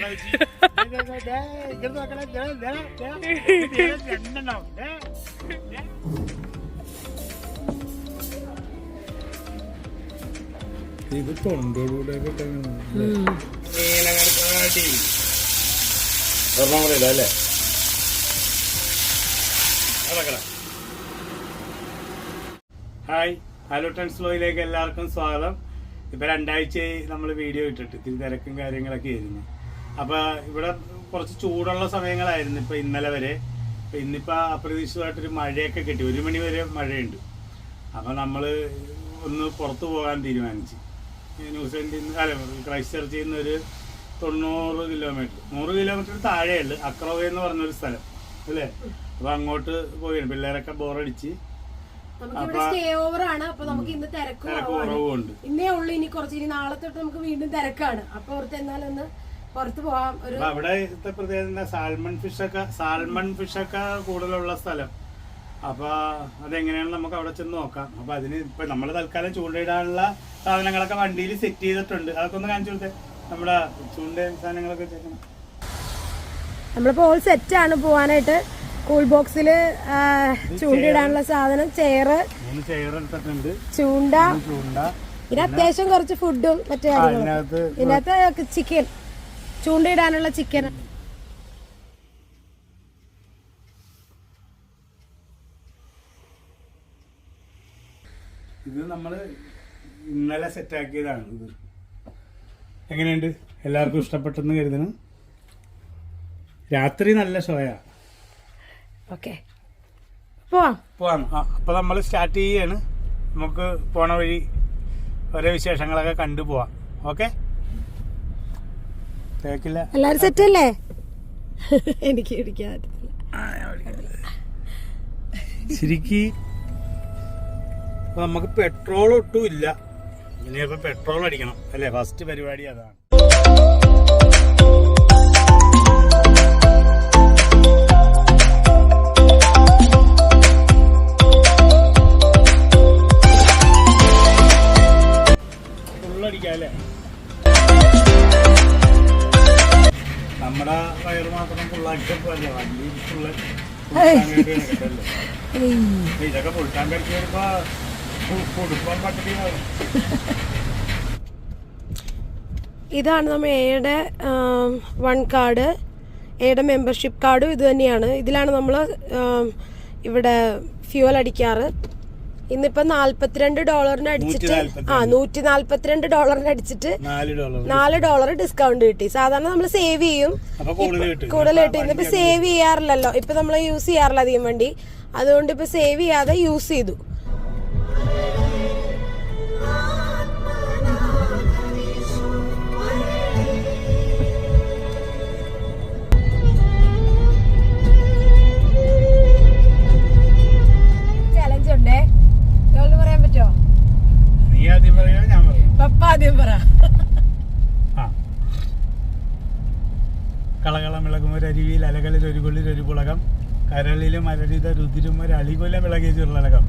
ഇത് തൊണ്ടോടുകൂടെ അല്ലേ? Hi, hello ട്രെൻഡ്സ്ലോയിലേക്ക് എല്ലാവർക്കും സ്വാഗതം. ഇപ്പൊ 2 ആഴ്ചയായി നമ്മൾ വീഡിയോ ഇട്ടിട്ട് ഇത്തിരി തിരക്കും കാര്യങ്ങളൊക്കെ ആയിരുന്നു. അപ്പൊ ഇവിടെ കുറച്ച് ചൂടുള്ള സമയങ്ങളായിരുന്നു ഇപ്പൊ ഇന്നലെ വരെ. ഇന്നിപ്പോ അപ്രതീക്ഷിതമായിട്ടൊരു മഴയൊക്കെ കിട്ടി. 1 മണി വരെ മഴയുണ്ട്. അപ്പൊ നമ്മള് ഒന്ന് പുറത്തു പോകാൻ തീരുമാനിച്ചു. ന്യൂസിലൻഡിൽ നിന്ന് ക്രൈസ്റ്റ് ചർച്ചിൽ നിന്ന് ഒരു 90 കിലോമീറ്റർ 100 കിലോമീറ്റർ താഴെയുള്ളു അക്രോവ എന്ന് പറഞ്ഞൊരു സ്ഥലം അല്ലേ. അപ്പൊ അങ്ങോട്ട് പോയി പിള്ളേരൊക്കെ ബോറടിച്ച് കുറവുണ്ട്. ഇന്നേ ഉള്ളു, ഇനി കുറച്ച് നാളെ തൊട്ട് നമുക്ക് വീണ്ടും തിരക്കാണ്. അപ്പൊ എന്നാലൊന്ന് പുറത്ത് പോവാം. അവിടത്തെ പ്രത്യേകത സാൽമൺ ഫിഷൊക്കെ കൂടുതലുള്ള സ്ഥലം. അപ്പൊ അതെങ്ങനെയാണ് നമുക്ക് അവിടെ ചെന്ന് നോക്കാം. അപ്പൊ അതിന് ഇപ്പൊ നമ്മള് തൽക്കാലം ചൂണ്ടയിടാനുള്ള സാധനങ്ങളൊക്കെ വണ്ടിയിൽ സെറ്റ് ചെയ്തിട്ടുണ്ട്. അതൊക്കെ ഒന്ന് കാണിച്ചു കൊടുത്തേ. നമ്മുടെ ചൂണ്ട സാധനങ്ങളൊക്കെ ചേർക്കണം. നമ്മളിപ്പോ ഓൾ സെറ്റ് ആണ് പോവാനായിട്ട്. കൂൾ ബോക്സില് ചൂണ്ടയിടാനുള്ള സാധനം, ചെയർ എടുത്തിട്ടുണ്ട്, ചൂണ്ട, പിന്നെ അത്യാവശ്യം കുറച്ച് ഫുഡും മറ്റു കാര്യങ്ങളും. ഇതിനകത്ത് ചിക്കൻ, ചൂണ്ടയിടാനുള്ള ചിക്കൻ. ഇത് നമ്മള് ഇന്നലെ സെറ്റാക്കിയതാണ്. ഇത് എങ്ങനെയുണ്ട്? എല്ലാവർക്കും ഇഷ്ടപ്പെട്ടെന്ന് കരുതണം. രാത്രി നല്ല ഷോയാ. ഓക്കെ, പോവാം. അപ്പൊ നമ്മൾ സ്റ്റാർട്ട് ചെയ്യാണ്. നമുക്ക് പോണ വഴി ഓരോ വിശേഷങ്ങളൊക്കെ കണ്ടു പോവാം. ഓക്കെ, കേക്കില്ല. എല്ലാരും സെറ്റ് അല്ലേ? എനിക്ക് ശരിക്ക് നമുക്ക് പെട്രോൾ ഒട്ടും ഇല്ല. ഇനിയിപ്പോ പെട്രോൾ അടിക്കണം അല്ലേ? ഫസ്റ്റ് പരിപാടി അതാണ്. ഫുള്ളടിക്കാല്ലേ? നമ്മുടെ വയറ് മാത്രം ഫുള്ളാക്കിയപ്പോല്ലേ വണ്ടി ഫുള്ള് ഇതൊക്കെ ഫുൾ ടാങ്ക് അടിച്ച് വരുമ്പോ കൊടുക്കാൻ പറ്റി. ഇതാണ് നമ്മൾ എയുടെ 1 കാർഡ്. എയുടെ മെമ്പർഷിപ്പ് കാർഡും ഇത് തന്നെയാണ്. ഇതിലാണ് നമ്മൾ ഇവിടെ ഫ്യൂവൽ അടിക്കാറ്. ഇന്നിപ്പോ $42 അടിച്ചിട്ട് $142 അടിച്ചിട്ട് $4 ഡിസ്കൗണ്ട് കിട്ടി. സാധാരണ നമ്മൾ സേവ് ചെയ്യും, കൂടുതൽ കിട്ടി. ഇന്നിപ്പോ സേവ് ചെയ്യാറില്ലല്ലോ, ഇപ്പൊ നമ്മൾ യൂസ് ചെയ്യാറില്ല അധികം വണ്ടി. അതുകൊണ്ട് ഇപ്പൊ സേവ് ചെയ്യാതെ യൂസ് ചെയ്തു. കളകളമിളകുമൊരരുവിയിൽ അലകളിൽ ഒരു കൊള്ളിൽ ഒരു പുളകം, കരളിലും അലരിത രുതിരും ഒരു അളികൊല വിളകിയ ചുരുളകം.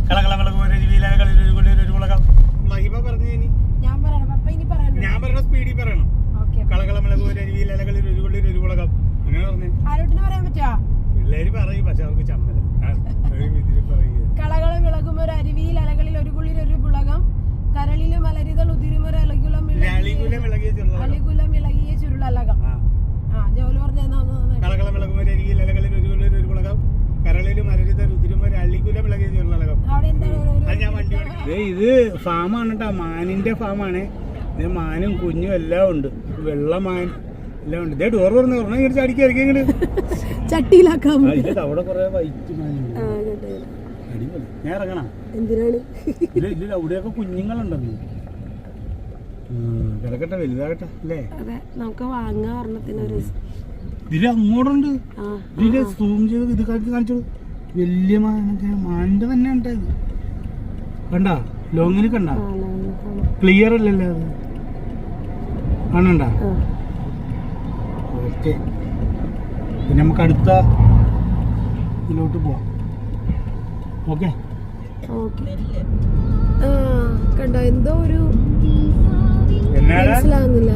കളകളമിളകുമൊരരുവിയിൽ അലകളിൽ ഒരു കൊള്ളിൽ ഒരു പുളകം. മഹിമ പറഞ്ഞു. ഞാൻ പറഞ്ഞ സ്പീഡിൽ പറയണം. കളകളമിളകുമൊരരുവിയിൽ അലകളിൽ ഒരു കൊള്ളിൽ ഒരു പുളകം. അങ്ങനെ പറഞ്ഞു. പിള്ളേര് പറയും, പക്ഷെ അവർക്ക് ചമ്മല. കളകളമിളകുമൊരരുവിയിൽ അലകളിൽ ഒരു കൊള്ളിൽ ഒരു പുളകം, കരളിലും അലരിതൾ ഉതിരുമൊരു അളികുലം ഇളകിയ ചുരുളകം. ജോലി കളകളമിളകുമൊരരുവിയിൽ അലകളിൽ ഒരു കൊള്ളിൽ ഒരു പുളകം, കരളിലും അലരിത രുതിരുമൊരു അളികുലം ഇളകിയ ചുരുളകം. ഇത് ഫാമാണ് കേട്ടോ, മാനിന്റെ ഫാമാണ്. ഇത് മാനും കുഞ്ഞും എല്ലാം ഉണ്ട്, വെള്ളമാൻ എല്ലാം ഉണ്ട്. ഇതേ ഡോർ തുറന്ന് പറഞ്ഞാൽ ഇങ്ങനെ ചടിക്കി ഇറക്കി ഇങ്ങോട്ട് ചട്ടിയിലാക്കാം. അവിടെ കുറെ വൈറ്റ് മാനുണ്ട്. അടിപൊളി. ഞാൻ ഇറങ്ങണം. എന്തിനാണ്? ഇല്ല, അവിടെയൊക്കെ കുഞ്ഞുങ്ങളുണ്ടെന്ന്. കിടക്കട്ടെ, വലുതാകട്ടെ അല്ലേ? നമുക്ക് വാങ്ങാൻ. ഇതില് അങ്ങോട്ടുണ്ട്. ഇതില് സൂം ചെയ്ത് ഇത് കാണിച്ചു. വലിയ മാനിന്റെ തന്നെ ഉണ്ട്. ഇത് കണ്ട ലോങ്ങിന് കണ്ട? ക്ലിയർ അല്ലല്ലേ അത്? കാണണ്ട? ഓക്കെ, പിന്നെ നമുക്ക് അടുത്ത ഇതിലോട്ട് പോവാം. ഓക്കെ, കണ്ടോ എന്തോ ഒരു മനസ്സിലാകുന്നില്ല.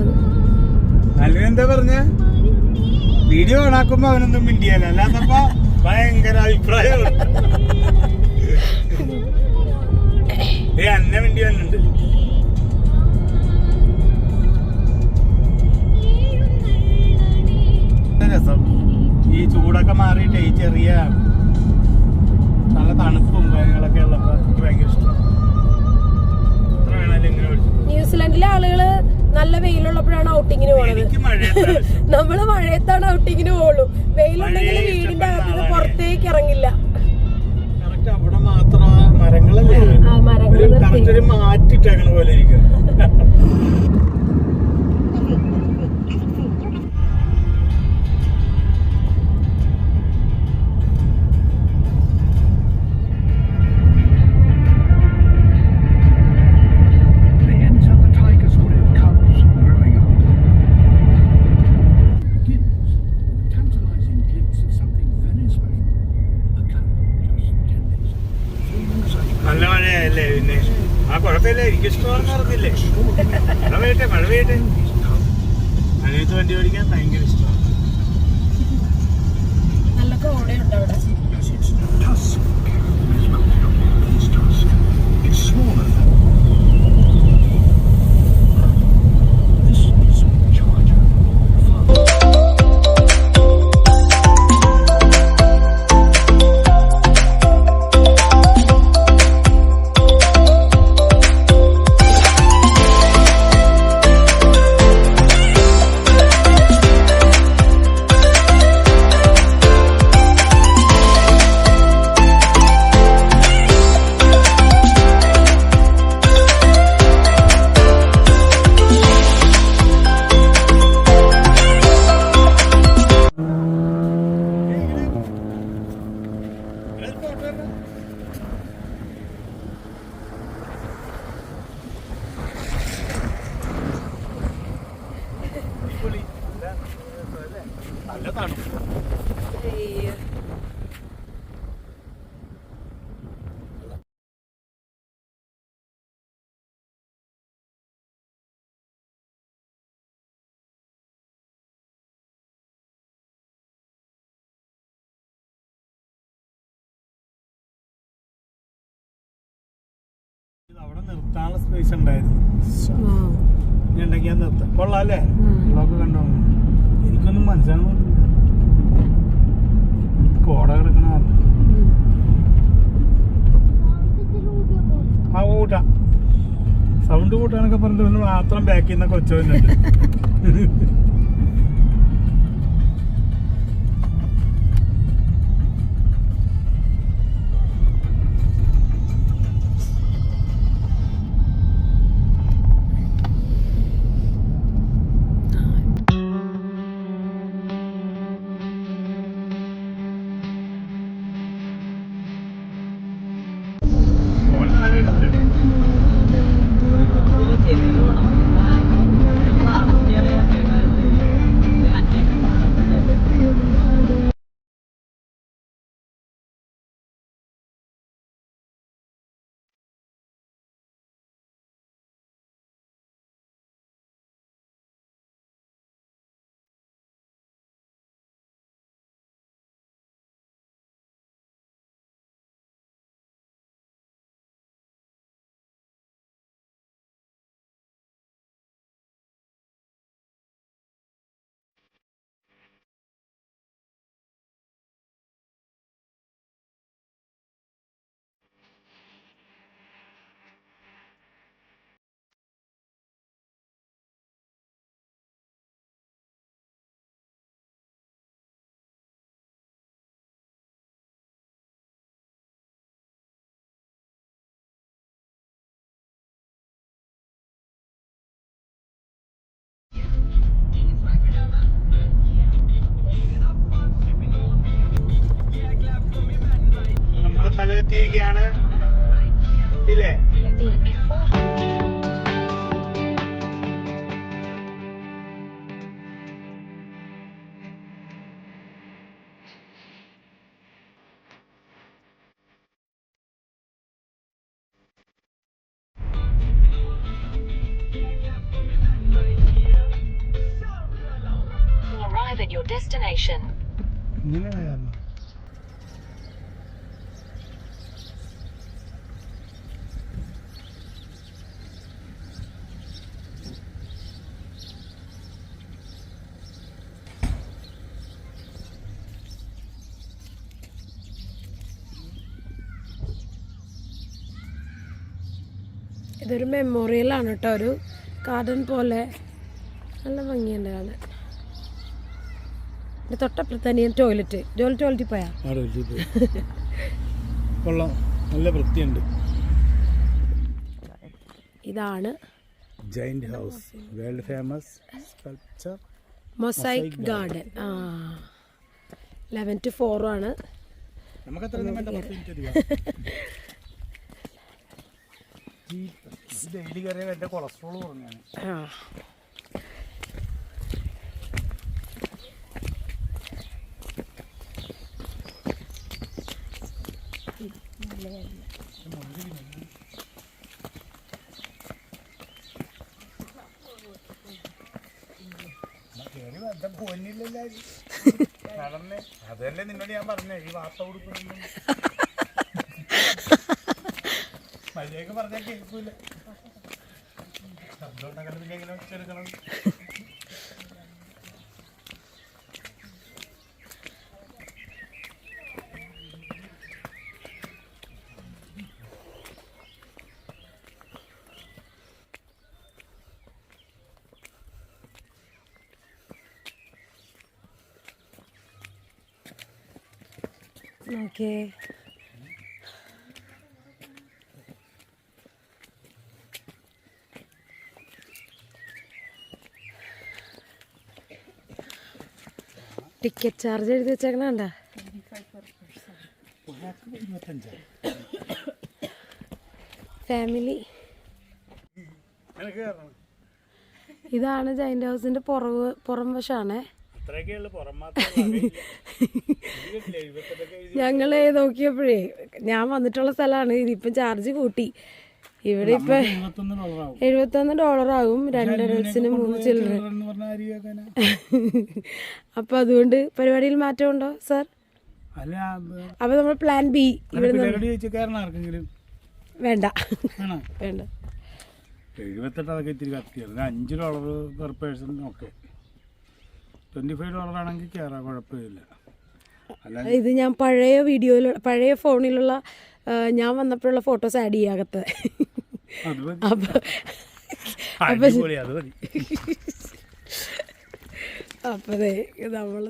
അല്ലെ എന്താ പറഞ്ഞ വീഡിയോ ഓണാക്കുമ്പോ അവനൊന്നും മിണ്ടിയല്ല, അല്ലാത്തപ്പോ ഭയങ്കര അഭിപ്രായം. അന്ന മിണ്ടി വന്നിട്ടുണ്ട്. രസം ഈ ചൂടൊക്കെ മാറിയിട്ടേ ഈ ചെറിയ നല്ല തണുപ്പും കാര്യങ്ങളൊക്കെ ഉള്ളപ്പോ എനിക്ക് ഭയങ്കര ഇഷ്ടമാണ്. എത്ര വേണേലും ഇങ്ങനെ വിളിച്ചു. ന്യൂസിലാൻഡിലെ ആളുകള് നല്ല വെയിലുള്ളപ്പോഴാണ് ഔട്ടിങ്ങിന് പോകുന്നത്. എനിക്ക് മഴയത്താണ് ഇഷ്ടം. നമ്മള് മഴയത്താണ് ഔട്ടിങ്ങിന് പോകുള്ളൂ. വെയിലുണ്ടെങ്കിൽ വീടിന്റെ അകത്ത് പുറത്തേക്ക് ഇറങ്ങില്ല. കറക്റ്റ് അവിടെ മാത്രം മരങ്ങളല്ലേ, കറക്റ്റ് ഒരു മാറ്റിട്ടേക്കണ പോലെ ഇരിക്കും. നല്ല മഴയല്ലേ പിന്നെ ആ കുഴപ്പമില്ല, എനിക്ക് ഇഷ്ടമാണെന്ന് പറഞ്ഞില്ലേ. മഴ പെയ്യട്ടെ. മഴയത്ത് വണ്ടി ഓടിക്കാൻ ഭയങ്കര ഇഷ്ടമാണ്. നല്ല കോടയുണ്ട് അവിടെ. നല്ല തണുപ്പ്. അവിടെ നിർത്താനുള്ള സ്പേസ് ഉണ്ടായിരുന്നു. ഞാൻ ഉണ്ടെങ്കിൽ ഞാൻ നിർത്താം. കൊള്ളാം അല്ലേ? വെള്ളമൊക്കെ കണ്ടോ? എനിക്കൊന്നും മനസ്സിലാകുന്നില്ല. കോട കിടക്കണ ആ കൂട്ടാ സൗണ്ട് കൂട്ടാനൊക്കെ പറഞ്ഞിട്ട് മാത്രം ബാക്കിൽ നിന്നൊക്കെ ഒച്ച വരുന്നുണ്ട്. സ്ഥലത്തെത്തിയിരിക്കുകയാണ് ഇല്ലേ? destination. ഇതൊരു മെമ്മോറിയലാണ് കേട്ടോ, ഒരു ഗാർഡൻ പോലെ, നല്ല ഭംഗിയുണ്ട് കാണാൻ. എൻ്റെ തൊട്ടപ്പുറത്ത് തന്നെയാണ് ടോയ്ലറ്റിൽ പോയാ കൊള്ളാം, നല്ല വൃത്തിയുണ്ട്. ഇതാണ് giant house, world famous sculpture mosaic garden. 11 to 4 ആണ്. നമുക്ക് അത്ര ഡെയിലി കറിയാൻ എൻ്റെ കൊളസ്ട്രോൾ കുറഞ്ഞാണ്. അതല്ലേ നിന്നോട് ഞാൻ പറഞ്ഞേ, ഈ വാർത്ത കൊടുക്കുന്നു മര്യാദക്ക് പറഞ്ഞാൽ കേൾക്കൂല. ശബ്ദം ഉണ്ടാക്കാൻ പിന്നെ എങ്ങനെ വെച്ചെടുക്കണം? ഓക്കേ, ടിക്കറ്റ് ചാർജ് എഴുതി വെച്ചേക്കണണ്ട. ഫാമിലി. ഇതാണ് ജൈന്റ് ഹൗസിന്റെ പുറം വശാണേ. ഞങ്ങള് നോക്കിയപ്പോഴേ, ഞാൻ വന്നിട്ടുള്ള സ്ഥലമാണ്, ഇതിപ്പം ചാർജ് കൂട്ടി. ഇവിടെ ഇപ്പൊ $71 ആകും 2 adultsന് 3 ചിൽഡ്രൻ. അപ്പൊ അതുകൊണ്ട് പരിപാടിയിൽ മാറ്റമുണ്ടോ സാർ? അപ്പൊ നമ്മൾ പ്ലാൻ ബി ഇവിടെ വേണ്ട വേണ്ട. $78 അതൊക്കെ ഇത്തിരി കത്തിയാണ്. $5 പെർ പേഴ്സൺ. ഓക്കെ, $25 ആണെങ്കിൽ കയറാം, കുഴപ്പമില്ല. ഇത് ഞാൻ പഴയ ഫോണിലുള്ള ഞാൻ വന്നപ്പോഴുള്ള ഫോട്ടോസ് ആഡ് ചെയ്യാകത്ത്. അപ്പതേ നമ്മൾ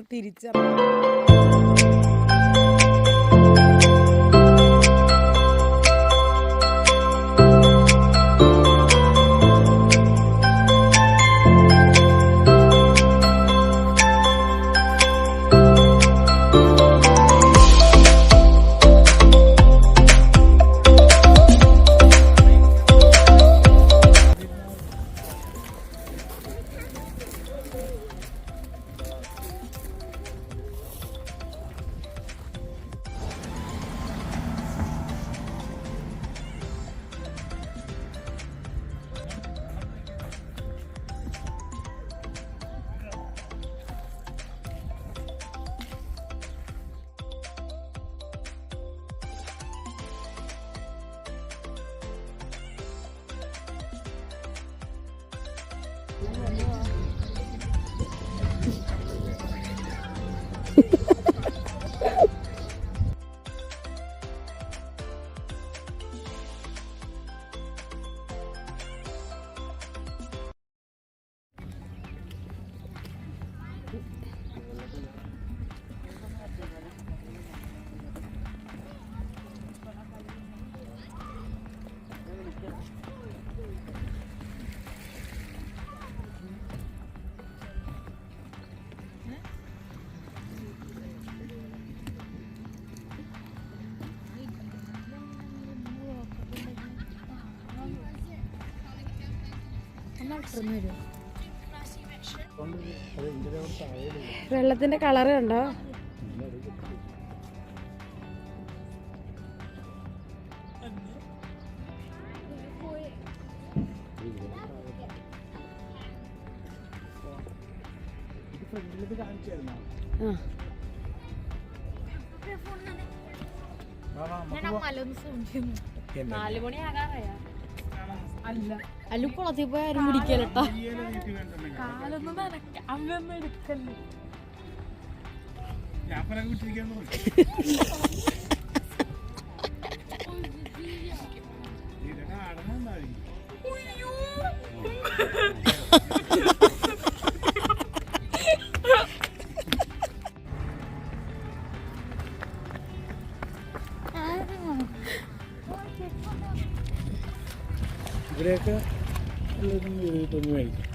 വെള്ളത്തിന്റെ കളർ കണ്ടോ? അല്ല കുളത്തിൽ പോയി ആരും പിടിക്കലട്ടാ കാലൊന്നും അമ്മയൊന്നും എടുക്കല്ലേ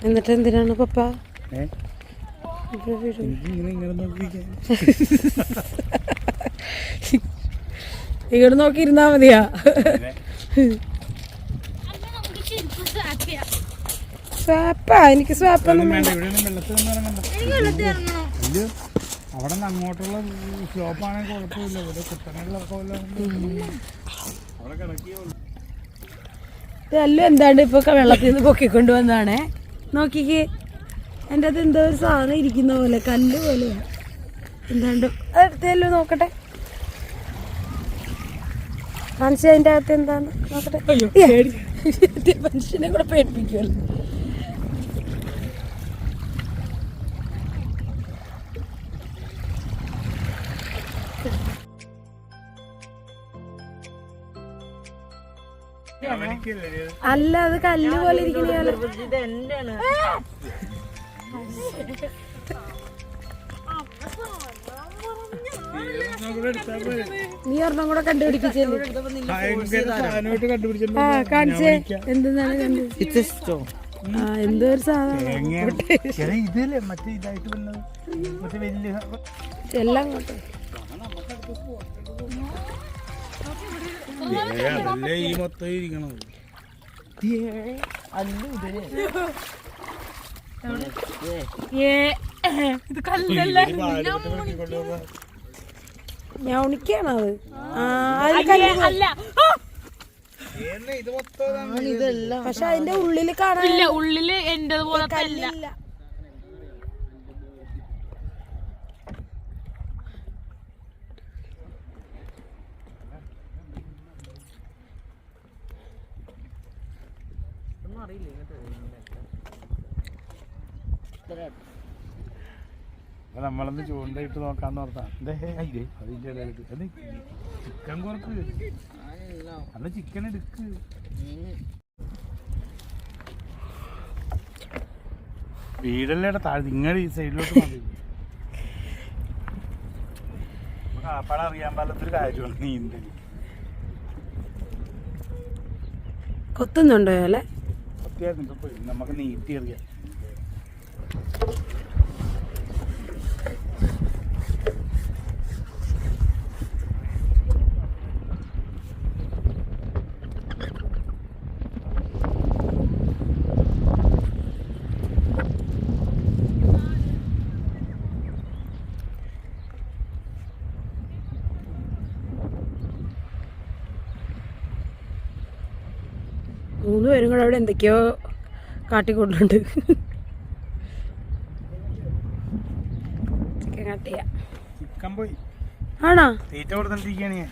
എന്നിട്ട് എന്തിനാണ് പപ്പ ഇങ്ങോട്ട് നോക്കി ഇരുന്നാ മതിയാ. സ്വാപ്പാ, എനിക്ക് സ്വാപ്പൊന്നും വേണ്ട. അവിടെ നിന്ന് അങ്ങോട്ടുള്ള സ്ലോപ്പാണെങ്കിൽ കുഴപ്പമില്ല. ഇവിടെ കുട്ടങ്ങളിലൊക്കെ അവിടെ കിടക്കിയുള്ളൂ. ഇതെല്ലാം എന്താണ്ട് ഇപ്പൊ വെള്ളത്തിൽ നിന്ന് പൊക്കിക്കൊണ്ട് വന്നാണേ. നോക്കിക്ക്, എൻ്റെ അത് എന്തോ ഒരു സാധനം ഇരിക്കുന്ന പോലെ, കല്ല് പോലെയാ. എന്താണ്ട് അതെടുത്തല്ലോ, നോക്കട്ടെ, കാണിച്ച അതിൻ്റെ അകത്ത് എന്താണ് നോക്കട്ടെ. മനുഷ്യനെ കൂടെ പേടിപ്പിക്കുമല്ലോ. അല്ല, അത് കല്ല് പോലെ ഇരിക്കുന്ന. നീ ഒരെണ്ണം കൂടെ കണ്ടുപിടിപ്പിച്ചല്ലേ? ആ, കാണിച്ചേ, എന്തെന്നാണ് കണ്ടു. ആ, എന്തോ ഒരു സാധനം എല്ലാം അങ്ങോട്ട്. ഈ മൊത്തം ഇരിക്കണത് ഇത് കല്ലല്ല, ഞൗണിക്കാണത്. പക്ഷെ അതിന്റെ ഉള്ളില് കാണാനില്ല. ഉള്ളില് എന്റെ പോലെ കല്ലില്ല. നമ്മളൊന്ന് ചൂണ്ടയിട്ട് നോക്കാന്ന് ഓർത്താ. അതിന്റെ ഇടയിലിട്ട് ചിക്കൻ കുറക്ക്, അന്ന് ചിക്കൻ എടുക്ക്. വീടല്ലേ താഴെ, നിങ്ങൾ ഈ സൈഡിലോട്ട് മതി. കാപ്പാട് അറിയാൻ പാലത്തൊരു കാര്യമാണ് നീന്തൽ. കൊത്തുന്നുണ്ടോ അല്ലേ? അത്യാവശ്യം നമുക്ക് നീട്ടി അറിയാം. മൂന്ന് പേരും കൂടെ അവിടെ എന്തൊക്കെയോ കാട്ടിക്കൊണ്ടുണ്ട്. ചിക്കൻ കട്ടിയ ചിക്കൻ പോയി ആണോ? തീറ്റ കൊടുത്തിരിക്കുകയാണ് ഞാൻ.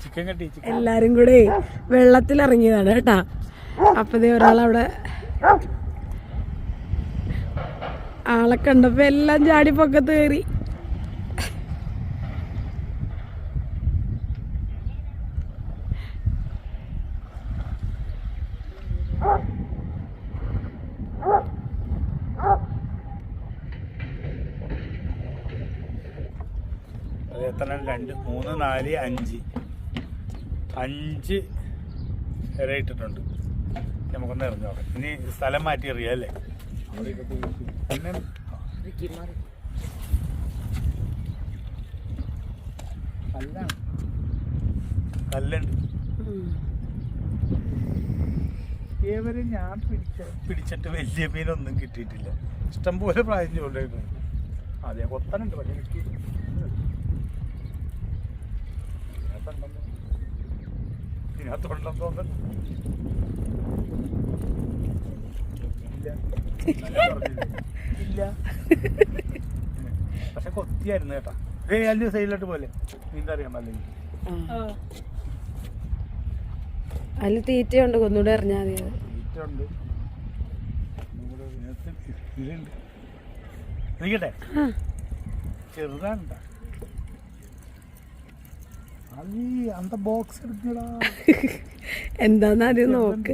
ചിക്കൻ കട്ടി. എല്ലാരും കൂടെ വെള്ളത്തിലിറങ്ങിയതാണ് കേട്ടാ. അപ്പതേ ഒരാളവിടെ ആളെ കണ്ടപ്പോ എല്ലാം ചാടി പൊക്കത്ത് കയറി. എത്ര? 2, 3, 4, 5 വരെ ഇട്ടിട്ടുണ്ട്. നമുക്കൊന്ന് എറിഞ്ഞു നോക്കാം. ഇനി സ്ഥലം മാറ്റി എറിയാം അല്ലേ? പിന്നെ കല്ലുണ്ട്. ഇവരെ ഞാൻ പിടിച്ചിട്ട് വലിയ മീനൊന്നും കിട്ടിയിട്ടില്ല. ഇഷ്ടംപോലെ പ്രായം ചൂണ്ടായിരുന്നു. അതെ, കൊത്താനുണ്ട്. പക്ഷെ എനിക്ക് ഇതിനകത്തുണ്ടെന്ന് തോന്നുന്നു. ഇല്ല. പക്ഷെ കൊത്തിയായിരുന്നു കേട്ടാ. അതിന്റെ സൈഡിലോട്ട് പോലെ നീന്തറിയാൻ പാടില്ല. അതിൽ തീറ്റയുണ്ട്, കൊന്നൂടെ അറിഞ്ഞാൽ മതി. തീറ്റുണ്ട്, ഇതിലുണ്ട്. നിൽക്കട്ടെ, ചെറുതാണ്ട അന്ത ബോക്സ് എടുക്കടാ. എന്താന്ന് ആദ്യം നോക്ക്.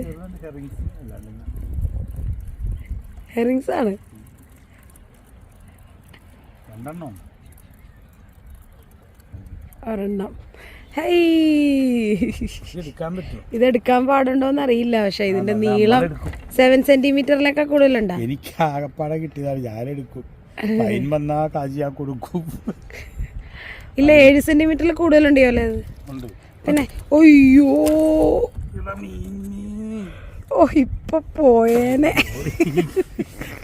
ഹെറിങ്സ് ആണ്. രണ്ടെണ്ണം ഒരെണ്ണം. എടുക്കാൻ പറ്റുമോ? ഇതെടുക്കാൻ പാടുണ്ടോന്ന് അറിയില്ല. പക്ഷെ ഇതിന്റെ നീളം 7 സെന്റിമീറ്ററിലൊക്കെ കൂടുതലുണ്ടോ? എനിക്ക് ആകപ്പാടെ കിട്ടിയതാണ്, ഞാനെടുക്കും. ഫൈൻ വന്നാ കാശി ഞാൻ കൊടുക്കും. ഇല്ല, 7 സെന്റിമീറ്ററിൽ കൂടുതലുണ്ടോ അല്ലേ? ഉണ്ട്. പിന്നെ ഒയ്യോ, ഓ ഇപ്പൊ പോയേനെ.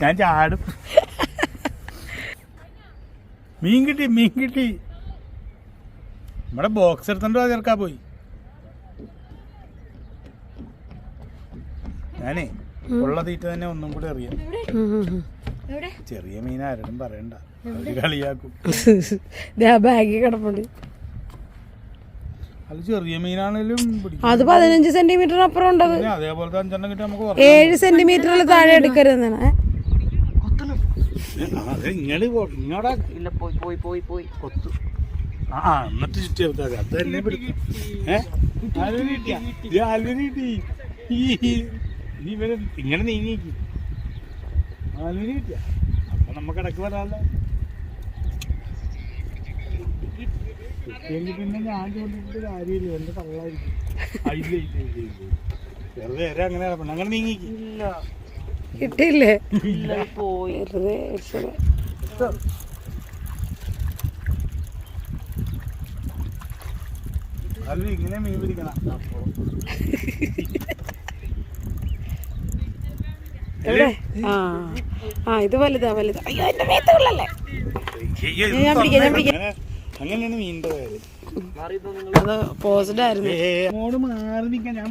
ഞാൻ ചാടും. മീൻ കിട്ടി, മീൻ കിട്ടി. നമ്മുടെ ബോക്സ് എടുത്തോണ്ടോ ചേർക്കാ പോയി. ഞാനേ ഉള്ള തീറ്റ തന്നെ ഒന്നും കൂടെ അറിയാം. ചെറിയ മീൻ ആരോടും പറയണ്ട, അവര് കളിയാക്കും. ബാഗിൽ കിടപ്പുണ്ട്. അത് ചെറിയ മീനാണേലും അത് 15 സെന്റിമീറ്റർ അപ്പുറം ഉണ്ടത്. അതേപോലത്തെ 5 കിട്ടി നമുക്ക് 7 സെന്റിമീറ്ററിൽ താഴെ എടുക്കരുതെന്നാണ്. കൊത്തു. എന്നിട്ട് ചുറ്റി എടുത്താൽ അത് തന്നെ പിടിക്കും. ഇങ്ങനെ നീങ്ങിക്ക് ആലുവിന് കിട്ടിയ അപ്പൊ നമുക്ക് ഇടക്ക് വരാല്ലോ. പിന്നെ ഞാൻ ചോദിച്ചിട്ട് കാര്യമില്ല, എന്റെ തള്ളായിരിക്കും. വെറുതെ അങ്ങനെ അങ്ങനെ നീങ്ങിക്ക്. കിട്ടിയില്ലേ? അല്ല ഇങ്ങനെ മീൻ പിടിക്കണം. ഇത് വലുതാ വലുതാ. അയ്യോ എന്റെ മേത്തുള്ളല്ലേ. ഞാൻ പിടിക്കാം. അങ്ങനെയാണ് മീനിന്റെ പേര്. അത് പോസ്ഡ് ആയിരുന്നു. അങ്ങോട്ട് മാറി നിൽക്കാൻ ഞാൻ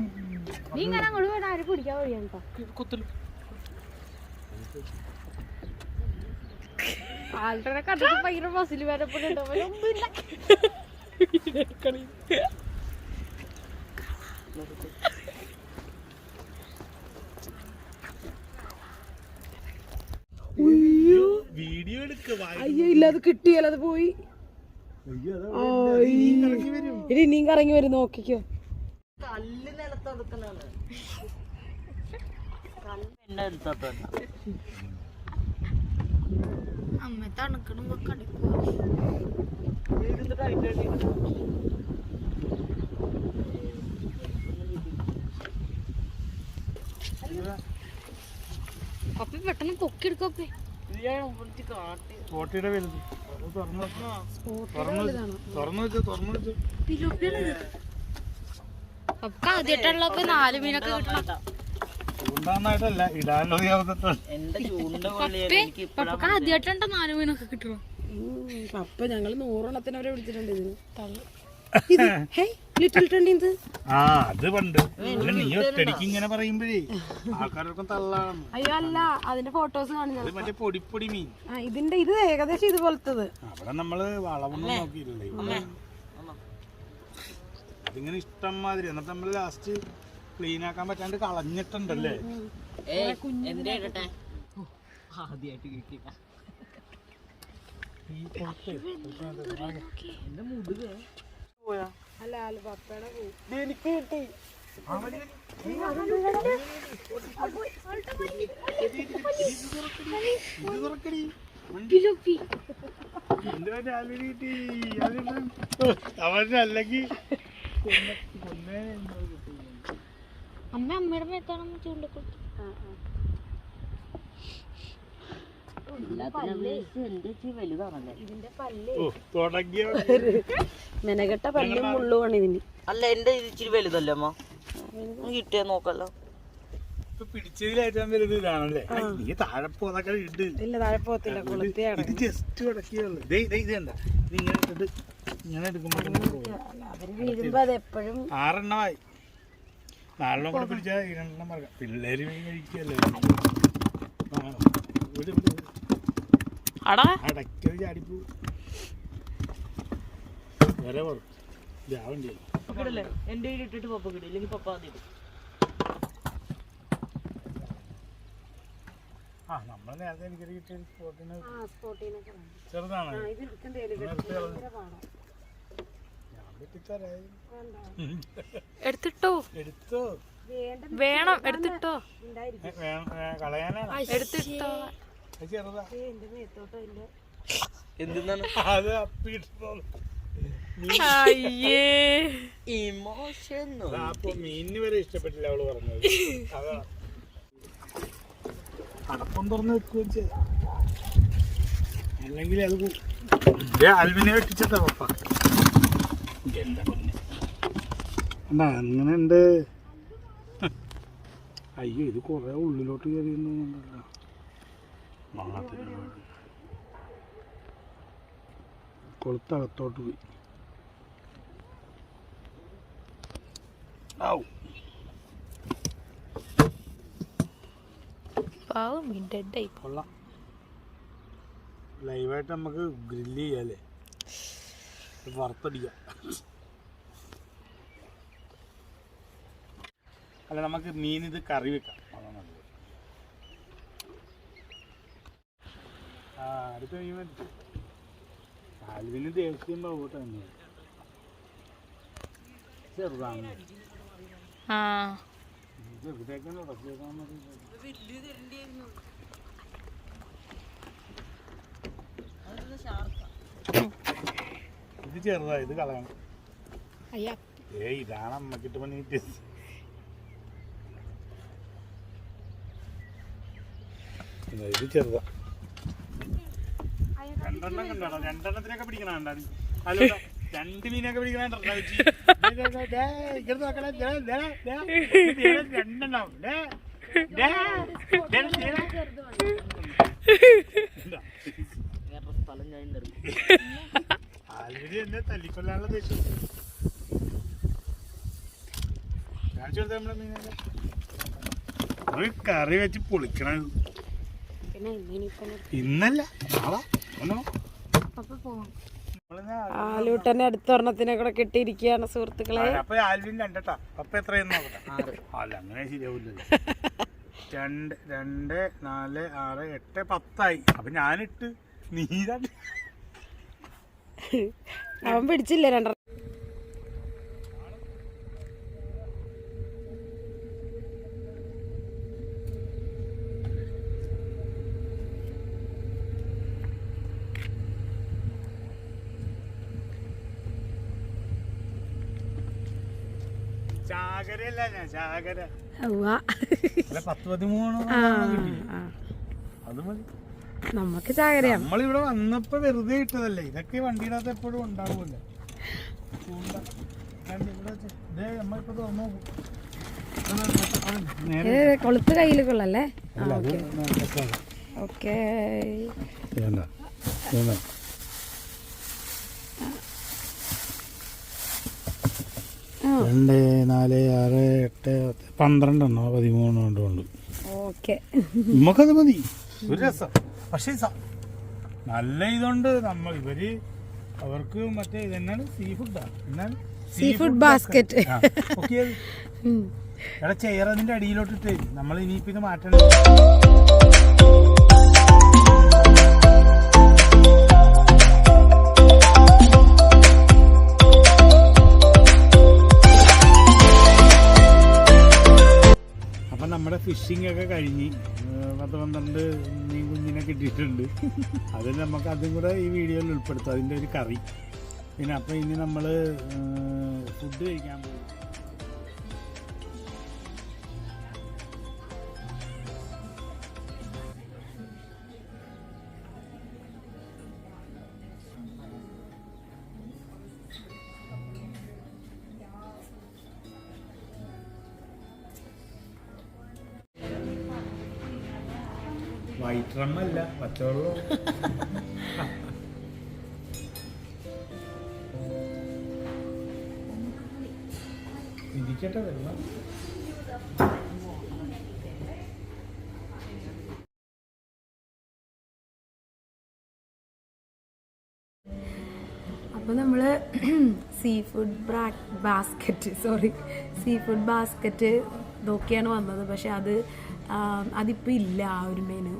ആളുടെ കണ്ടിട്ട് ഭയങ്കര ബസ്സിൽ വരപ്പെടുന്നുണ്ടോ? വീഡിയോ എടുക്ക. അയ്യോ ഇല്ല, അത് കിട്ടിയല്ല, അത് പോയി. ഇനി നീ കറങ്ങി വരും, നോക്കിക്കോ. അമ്മ തണുക്കണം അപ്പ പെട്ടെന്ന് പൊക്കിയെടുക്കപ്പേ. സ്പോട്ടിയുടെ വലുത് ആദ്യമായിട്ടുള്ളപ്പോ 4 മീനൊക്കെ കിട്ടണം. ചൂണ്ടാന്നായിട്ടല്ല, ഇടാനുള്ള ആദ്യമായിട്ടുണ്ടോ 4 മീനൊക്കെ കിട്ടണം. അപ്പൊ ഞങ്ങള് 100 എണ്ണത്തിന് വരെ വിളിച്ചിട്ടുണ്ട് ഇതിന്. അത് പണ്ട് നീ ഒറ്റടിക്ക് ഇങ്ങനെ പറയുമ്പോഴേ ആൾക്കാരൊക്കെ തള്ളാണ്. അയ്യോ അല്ല, അതിന്റെ ഫോട്ടോസ് കാണിച്ചു. മറ്റേ പൊടിപ്പൊടി മീൻ. ഇതിന്റെ ഇത് ഏകദേശം ഇതുപോലത്തത്. അവിടെ നമ്മള് വളവൊന്നും നോക്കിയില്ലേ, അതിങ്ങനെ ഇഷ്ടം മാതിരി. എന്നിട്ട് നമ്മള് ലാസ്റ്റ് ക്ലീൻ ആക്കാൻ പറ്റാണ്ട് കളഞ്ഞിട്ടുണ്ടല്ലേ. എനിക്ക് കിട്ടി. അവനല്ലെങ്കിൽ അമ്മയുടെ മേത്താണ് ചൂണ്ടക്കൊടുത്തു. മെനകെട്ട പല്ലും മുള്ളുമാണ് ഇതിന്. അല്ല എന്റെ ഇച്ചിരി വലുതല്ലേ അമ്മ, കിട്ടിയാ നോക്കല്ലോ. പിടിച്ചതിൽ ഏറ്റവും വലുത് ഇതാണല്ലേ. നീ താഴെ പോകാൻ ഇട്ട് ഇല്ല, താഴെ പോകത്തില്ല. ഇത് ജസ്റ്റ് ഉടക്കിയുള്ളു. ഇത് കണ്ട ഇങ്ങനെ ഇട്ടിട്ട് ഇങ്ങനെ എടുക്കുമ്പോ അത് എപ്പോഴും 6 എണ്ണമായി. 4 കൂടെ പിടിച്ചാൽ 2 എണ്ണം മറക്കാം. പിള്ളേര് മീൻ കഴിക്കല്ലേ. അടാ അടയ്ക്കത് ചാടിപ്പോ വരെ എന്റെ കയ്യിൽ ഇട്ടിട്ട് പപ്പ കിട്ടും, ഇല്ലെങ്കിൽ പപ്പ ആദ്യം ഇടും. ആ നമ്മൾ നേരത്തെ എനിക്ക് കിട്ടിയ സ്പോട്ടിന് ചെറുതാണ് ഞാൻ വെട്ടിത്തരായി. എടുത്തിട്ടോ എടുത്തോ വേണം എടുത്തിട്ടോ കളയാനാണ് എടുത്തിട്ടോ. അത് ചെറുതാ. എന്തിനാണ് അത് അപ്പിട്ടോളൂ. അയ്യേ ഇമോഷൻ അപ്പൊ മീനിന് വരെ ഇഷ്ടപ്പെട്ടില്ല അവള് പറഞ്ഞത്. അതാ അടപ്പം തുറന്ന് വെക്കുകയും ചെയ്ത അല്ലെങ്കിൽ അത് അൽവിനെ വെട്ടിച്ചതാ പപ്പ. എന്താ അങ്ങനെ ഉണ്ട്. അയ്യോ ഇത് കൊറേ ഉള്ളിലോട്ട് കയറിയുന്നുണ്ടല്ലോ. കൊളുത്തകത്തോട്ട് പോയി. പാവം മീൻ ഡെഡായി. കൊള്ളാം. ലൈവായിട്ട് നമുക്ക് ഗ്രില്ല് ചെയ്യാല്ലേ, വറുത്തടിക്കാം. അല്ല നമുക്ക് മീൻ ഇത് കറി വെക്കാം, അതാണ് നല്ലത്. ആ അടുത്ത മീൻ മേടിച്ചു. ആൽവിന് ദേഷ്യം പോകട്ടെ തന്നെ. ചെറുതാണ്. ആ ചെറുതേക്കാണ് ഉടച്ചേക്കാൻ മതി. ഇത് ചെറുതാ, ഇത് കളയണം. ഇതാണ് അമ്മക്കിട്ട് പണി കിട്ടിയത്. ഇത് ചെറുതാ. രണ്ടെണ്ണം കണ്ടാണോ? രണ്ടെണ്ണത്തിനൊക്കെ പിടിക്കണ അല്ലോ, 2 മീനൊക്കെ പിടിക്കണ രണ്ടെണ്ണം. സ്ഥലം ഞാൻ ആൽവിന് എന്നെ തല്ലിക്കൊല്ലാനുള്ള ദേഷ്യം കാണിച്ചു കൊടുത്ത നമ്മളെ മീനൊക്കെ ഒരു കറി വെച്ച് പൊളിക്കണ. ഇന്നല്ല നാളെ ആലൂട്ടനെ അടുത്തൊരെണ്ണത്തിനെ കൂടെ കിട്ടിയിരിക്കുകയാണ് സുഹൃത്തുക്കളെ. അപ്പൊ ആൽവിൻ രണ്ടട്ടാ. അപ്പൊ എത്രയെന്ന് നോക്കട്ടെ. അല്ല അങ്ങനെ ശരിയാവില്ലല്ലോ. 2, 2, 4, 6, 8, 10 അപ്പൊ ഞാനിട്ട് നീ അവൻ പിടിച്ചില്ല രണ്ടെണ്ണം. ചാകരയല്ല ഞാൻ, ചാകര. 10, 13 അത് മതി നമുക്ക് ചാകരയാ. നമ്മളിവിടെ വന്നപ്പോ വെറുതെ ഇട്ടതല്ലേ, ഇതൊക്കെ വണ്ടിയിടത്ത് എപ്പോഴും ഉണ്ടാവുമല്ലോ. നമ്മളിപ്പോ തുറന്നു കൊളുത്ത് കയ്യിൽ കൊള്ളല്ലേ. ഓക്കെ 2, 4, 6, 8, 12 13 ഉണ്ട്. ഓക്കെ നമുക്കത് മതി. ഒരു രസം. പക്ഷേ നല്ല ഇതുണ്ട്. ഇവര് അവർക്ക് മറ്റേ ഇതെന്നാണ് സീ ഫുഡാ, എന്നാണ് സീ ഫുഡ് ബാസ്ക്കറ്റ്. എടാ ചെയർ അതിന്റെ അടിയിലോട്ടിട്ട് നമ്മൾ ഇനിയിപ്പോ ഇത് മാറ്റണം. അപ്പം നമ്മുടെ ഫിഷിംഗ് ഒക്കെ കഴിഞ്ഞ് 10-12 മീൻ കുഞ്ഞിനെ കിട്ടിയിട്ടുണ്ട്. അതിൽ നമുക്ക് അതും കൂടെ ഈ വീഡിയോയിൽ ഉൾപ്പെടുത്തും, അതിൻ്റെ ഒരു കറി. പിന്നെ അപ്പം ഇനി നമ്മൾ ഫുഡ് കഴിക്കാൻ പോകും. വൈറ്റ് റമ്മല്ല, പച്ചവെള്ളം. ഇരിക്കട്ടെ വെള്ളം. അപ്പോൾ നമ്മൾ സീ ഫുഡ് ബാസ്ക്കറ്റ് നോക്കിയാണ് വന്നത്. പക്ഷെ അതിപ്പോൾ ഇല്ല. ആ ഒരു മെനു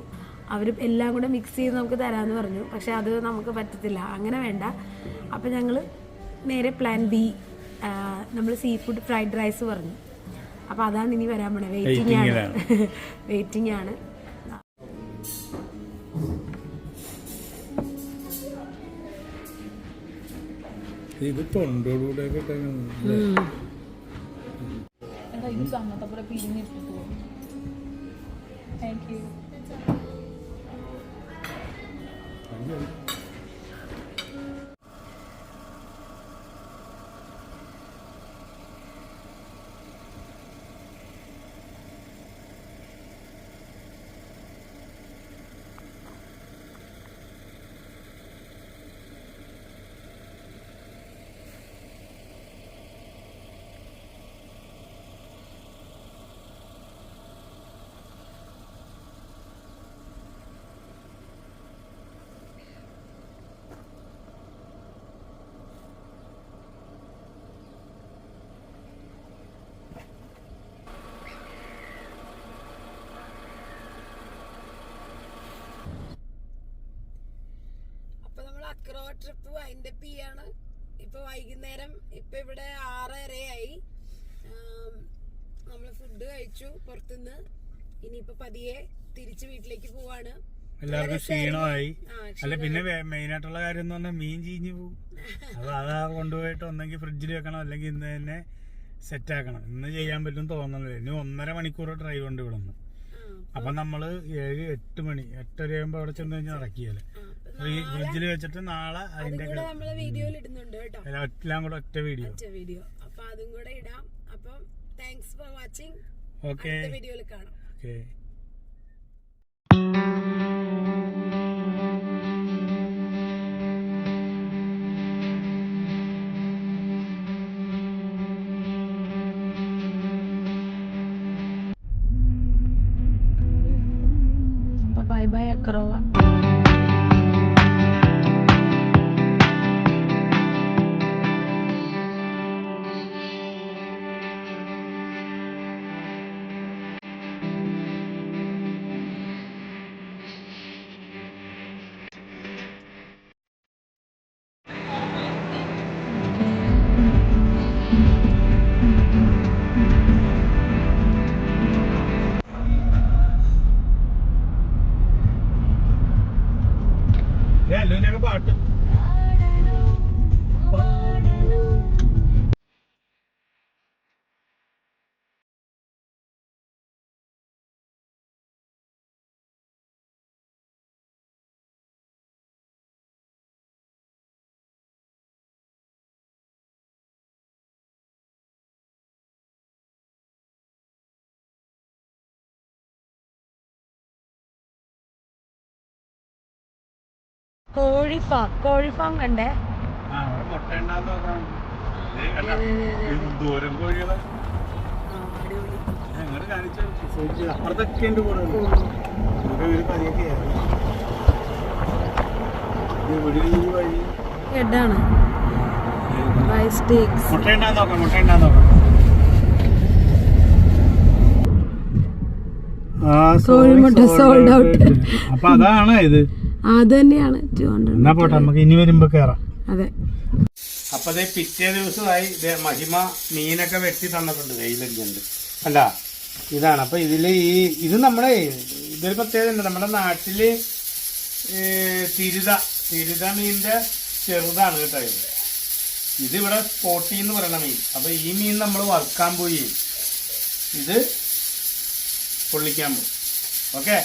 അവർ എല്ലാം കൂടെ മിക്സ് ചെയ്ത് നമുക്ക് തരാമെന്ന് പറഞ്ഞു. പക്ഷെ അത് നമുക്ക് പറ്റത്തില്ല, അങ്ങനെ വേണ്ട. അപ്പോൾ ഞങ്ങൾ നേരെ പ്ലാൻ ബി, നമ്മൾ സീ ഫുഡ് ഫ്രൈഡ് റൈസ് പറഞ്ഞു. അപ്പോൾ അതാണ് ഇനി വരാൻ പോണേ. വെയിറ്റിംഗ് ആണ്. ഇത് തൊണ്ടോടുകൂടെ അക്രോ ട്രിപ്പ് വൈൻഡപ്പ് ചെയ്യാണ്. ഇപ്പൊ വൈകുന്നേരം, ഇപ്പൊ ഇവിടെ 6:30 നമ്മള് ഫുഡ് കഴിച്ചു പുറത്തുനിന്ന്. ഇനിയിപ്പൊ പതിയെ തിരിച്ച് വീട്ടിലേക്ക് പോവാണ്. എല്ലാവർക്കും ക്ഷീണമായി. അല്ല, പിന്നെ മെയിൻ ആയിട്ടുള്ള കാര്യം എന്ന് പറഞ്ഞാൽ മീൻ ചീഞ്ഞു പോകും. അപ്പൊ അതാ കൊണ്ടുപോയിട്ട് ഒന്നെങ്കിൽ ഫ്രിഡ്ജിൽ വെക്കണം, അല്ലെങ്കിൽ ഇന്ന് തന്നെ സെറ്റ് ആക്കണം. ഇന്ന് ചെയ്യാൻ പറ്റും തോന്നുന്നില്ല. ഇനി 1.5 മണിക്കൂർ ഡ്രൈവ് ഉണ്ട് ഇവിടെ നിന്ന്. അപ്പൊ നമ്മള് 7-8 മണി 8:30 ആകുമ്പോ അവിടെ ചെന്ന് കഴിഞ്ഞാൽ ഇറക്കിയല്ലേ ഫ്രിഡ്ജിൽ വെച്ചിട്ട് നാളെ അതിന്റെ എല്ലാം കൂടെ ഒറ്റ വീഡിയോ. അപ്പൊ അതും കൂടെ ഇടാം. അപ്പം താങ്ക്സ് ഫോർ വാച്ചിങ്. ഓക്കെ, വീഡിയോയിൽ കാണാം. ഓക്കെ. ബൈ ബൈ അക്രോവ. പാട്ട് കോഴിഫാം കണ്ടേ. ദൂരം കോഴികളെ അപ്പുറത്തൊക്കെ ഉണ്ട്. ഹെഡാണ്. മുട്ടയുണ്ടാന്ന് നോക്കാം, മുട്ടയുണ്ടാന്ന് നോക്കാം. കോഴിമുട്ട സോൾഡ് ഔട്ട്. അപ്പൊ അതാണ് ഇത്. അത് തന്നെയാണ് 200. എന്നാ പോട്ടെ, നമുക്ക് ഇനി വരുമ്പോ കേറാം. അതെ. അപ്പൊ അതേ പിറ്റേ ദിവസമായി മഹിമ മീനൊക്കെ വെട്ടി തന്നിട്ടുണ്ട്. വെയിലടിക്കുന്നുണ്ട് അല്ല, ഇതാണ്. അപ്പൊ ഇത് നമ്മുടെ ഇതൊരു പ്രത്യേകത ഉണ്ട്. നമ്മുടെ നാട്ടില് തിരുത മീനിന്റെ ചെറുതാണ് കേട്ടോ. ഇതിവിടെ സ്പോട്ടി എന്ന് പറയുന്ന മീൻ. അപ്പൊ ഈ മീൻ നമ്മൾ വറുക്കാൻ പോയി ഇത് പൊള്ളിക്കാൻ പോകും. ഓക്കെ.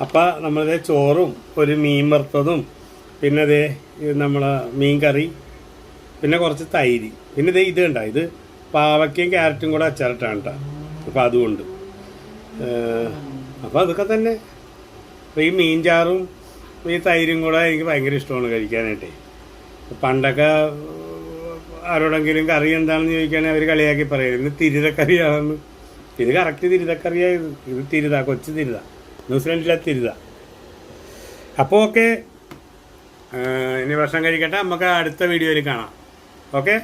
അപ്പം നമ്മളിത് ചോറും ഒരു മീൻ വറുത്തതും പിന്നെ ഇതേ നമ്മളെ മീൻ കറി പിന്നെ കുറച്ച് തൈര് പിന്നെ ഇത് കണ്ട ഇത് പാവയ്ക്കയും ക്യാരറ്റും കൂടെ അച്ചാറിട്ടാണ് കേട്ടോ. അപ്പോൾ അതുകൊണ്ട് അപ്പോൾ അതൊക്കെ തന്നെ. അപ്പോൾ ഈ മീൻ ചാറും ഈ തൈരും കൂടെ എനിക്ക് ഭയങ്കര ഇഷ്ടമാണ് കഴിക്കാനായിട്ട്. പണ്ടൊക്കെ ആരോടെങ്കിലും കറി എന്താണെന്ന് ചോദിക്കുകയാണെങ്കിൽ അവർ കളിയാക്കി പറയും ഇന്ന് തിരുതക്കറിയാണെന്ന്. ഇത് കറക്റ്റ് തിരുതക്കറിയായത്. ഇത് തിരുത, കൊച്ചു തിരുത, ന്യൂസിലൻഡിലെ തിരുത. അപ്പോൾ ഓക്കെ, ഇനി ഭക്ഷണം കഴിക്കട്ടെ, നമുക്ക് അടുത്ത വീഡിയോയിൽ കാണാം. ഓക്കെ.